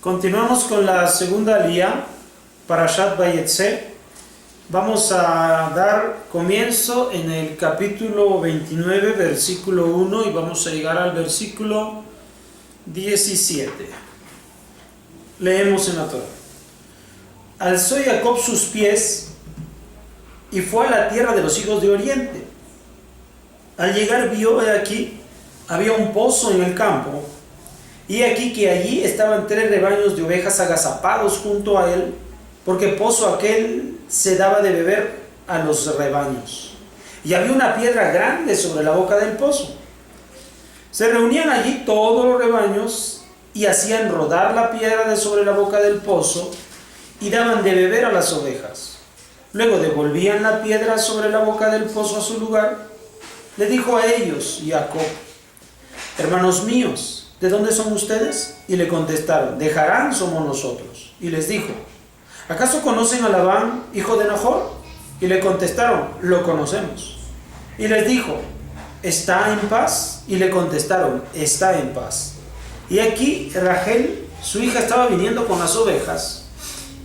Continuamos con la segunda aliyá, Parashat Vayetze. Vamos a dar comienzo en el capítulo 29, versículo 1, y vamos a llegar al versículo 17. Leemos en la Torah. Alzó Jacob sus pies y fue a la tierra de los hijos de Oriente. Al llegar vio aquí, había un pozo en el campo, y aquí que allí estaban 3 rebaños de ovejas agazapados junto a él, porque pozo aquel se daba de beber a los rebaños. Y había una piedra grande sobre la boca del pozo. Se reunían allí todos los rebaños y hacían rodar la piedra de sobre la boca del pozo y daban de beber a las ovejas. Luego devolvían la piedra sobre la boca del pozo a su lugar. Le dijo a ellos Jacob: hermanos míos, ¿de dónde son ustedes? Y le contestaron: de Harán somos nosotros. Y les dijo: ¿acaso conocen a Labán, hijo de Nahor? Y le contestaron: lo conocemos. Y les dijo: ¿está en paz? Y le contestaron: está en paz. Y aquí Rachel, su hija, estaba viniendo con las ovejas.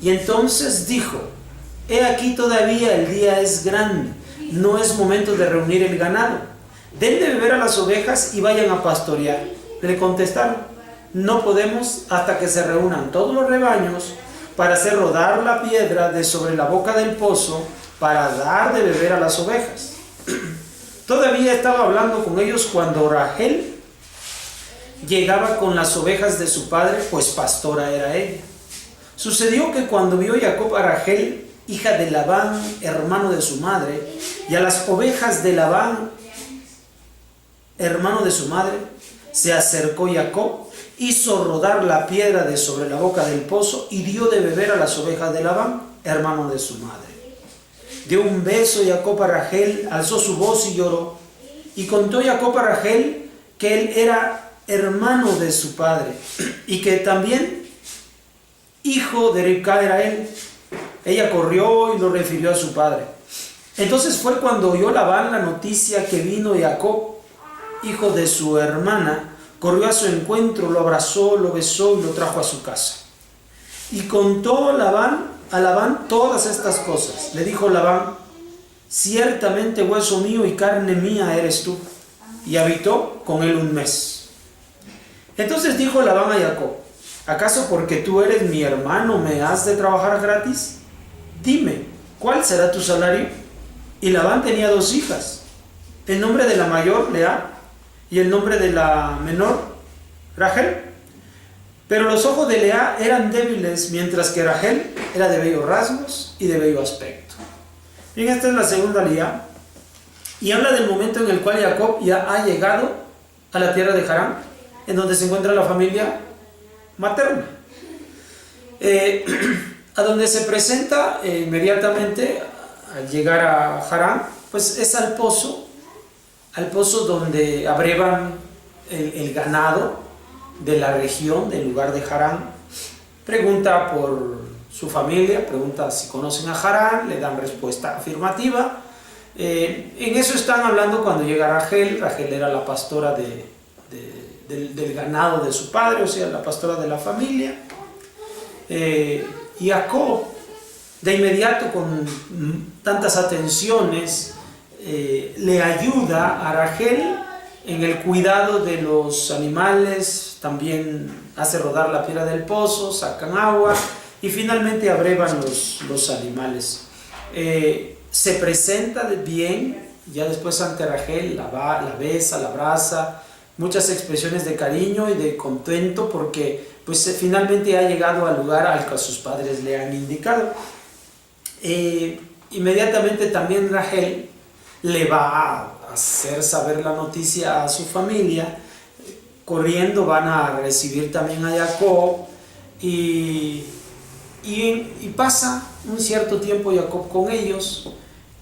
Y entonces dijo: he aquí todavía el día es grande, no es momento de reunir el ganado. Den de beber a las ovejas y vayan a pastorear. Le contestaron: no podemos hasta que se reúnan todos los rebaños para hacer rodar la piedra de sobre la boca del pozo para dar de beber a las ovejas. Todavía estaba hablando con ellos cuando Rachel llegaba con las ovejas de su padre, pues pastora era ella. Sucedió que cuando vio Jacob a Rachel, hija de Labán, hermano de su madre, y a las ovejas de Labán, hermano de su madre, se acercó Jacob, hizo rodar la piedra de sobre la boca del pozo y dio de beber a las ovejas de Labán, hermano de su madre. Dio un beso Jacob a Rachel, alzó su voz y lloró. Y contó Jacob a Rachel que él era hermano de su padre y que también hijo de Ribca era él. Ella corrió y lo refirió a su padre. Entonces fue cuando oyó Labán la noticia que vino Jacob, hijo de su hermana, corrió a su encuentro, lo abrazó, lo besó y lo trajo a su casa. Y contó a Labán todas estas cosas. Le dijo Labán: ciertamente hueso mío y carne mía eres tú. Y habitó con él un mes. Entonces dijo Labán a Jacob: ¿acaso porque tú eres mi hermano me has de trabajar gratis? Dime, ¿cuál será tu salario? Y Labán tenía 2 hijas. El nombre de la mayor, Lea, y el nombre de la menor, Rachel. Pero los ojos de Lea eran débiles, mientras que Rachel era de bellos rasgos y de bello aspecto. Bien, esta es la segunda aliyá, y habla del momento en el cual Jacob ya ha llegado a la tierra de Harán, en donde se encuentra la familia materna. A donde se presenta inmediatamente al llegar a Harán, pues es al pozo donde abrevan el ganado de la región, del lugar de Harán. Pregunta por su familia, pregunta si conocen a Harán, le dan respuesta afirmativa. En eso están hablando cuando llega Rachel. Rachel era la pastora del ganado de su padre, o sea, la pastora de la familia. Y Jacob, de inmediato, con tantas atenciones, le ayuda a Rachel en el cuidado de los animales. También hace rodar la piedra del pozo, sacan agua y finalmente abrevan los animales. Se presenta bien, ya después ante Rachel, la besa, la abraza, muchas expresiones de cariño y de contento porque pues finalmente ha llegado al lugar al que sus padres le han indicado. Inmediatamente también Rachel le va a hacer saber la noticia a su familia. Corriendo van a recibir también a Jacob y pasa un cierto tiempo Jacob con ellos.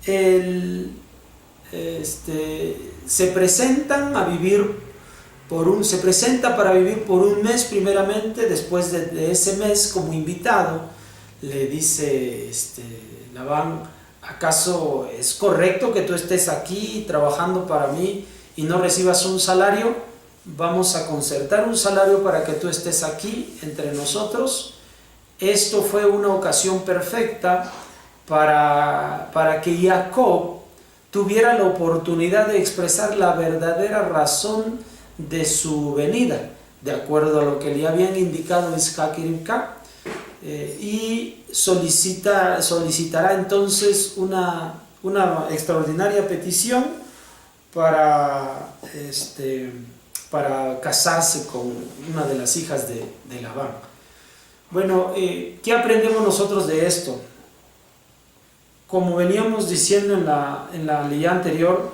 Se presenta para vivir por un mes primeramente. Después de ese mes, como invitado, le dice Labán: ¿acaso es correcto que tú estés aquí trabajando para mí y no recibas un salario? vamos a concertar un salario para que tú estés aquí entre nosotros. Esto fue una ocasión perfecta para que Jacob tuviera la oportunidad de expresar la verdadera razón de su venida, de acuerdo a lo que le habían indicado Isaac y Rivka, y solicitará entonces una extraordinaria petición para casarse con una de las hijas de Labán. Bueno, ¿qué aprendemos nosotros de esto? Como veníamos diciendo en la ley anterior,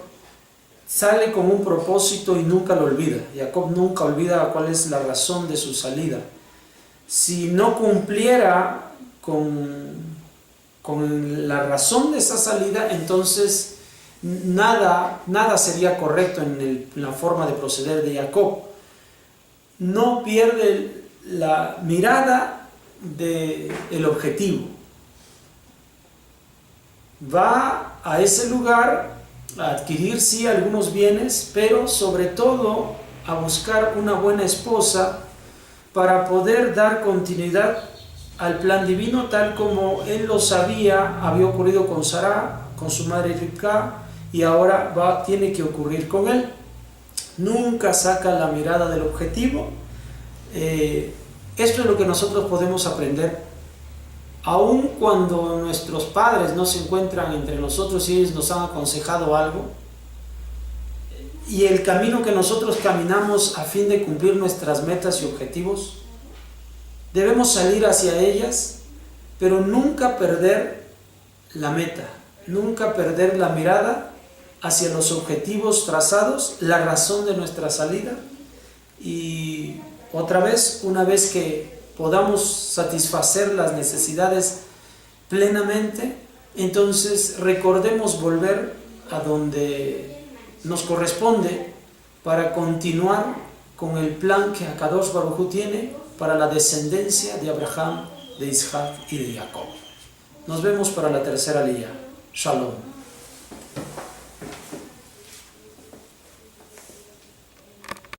sale con un propósito y nunca lo olvida. Jacob nunca olvida cuál es la razón de su salida. Si no cumpliera con la razón de esa salida, entonces nada sería correcto en la forma de proceder de Jacob. No pierde la mirada del objetivo. Va a ese lugar a adquirir sí algunos bienes, pero sobre todo a buscar una buena esposa para poder dar continuidad al plan divino, tal como él lo sabía, había ocurrido con Sará, con su madre Rivka, y ahora tiene que ocurrir con él. Nunca saca la mirada del objetivo. Esto es lo que nosotros podemos aprender. Aun cuando nuestros padres no se encuentran entre nosotros y ellos nos han aconsejado algo, y el camino que nosotros caminamos a fin de cumplir nuestras metas y objetivos, debemos salir hacia ellas, pero nunca perder la meta, nunca perder la mirada hacia los objetivos trazados, la razón de nuestra salida. Y otra vez, una vez que podamos satisfacer las necesidades plenamente, entonces recordemos volver a donde nos corresponde para continuar con el plan que Akadosh Baruj Hu tiene para la descendencia de Abraham, de Isaac y de Jacob. Nos vemos para la tercera lía. Shalom.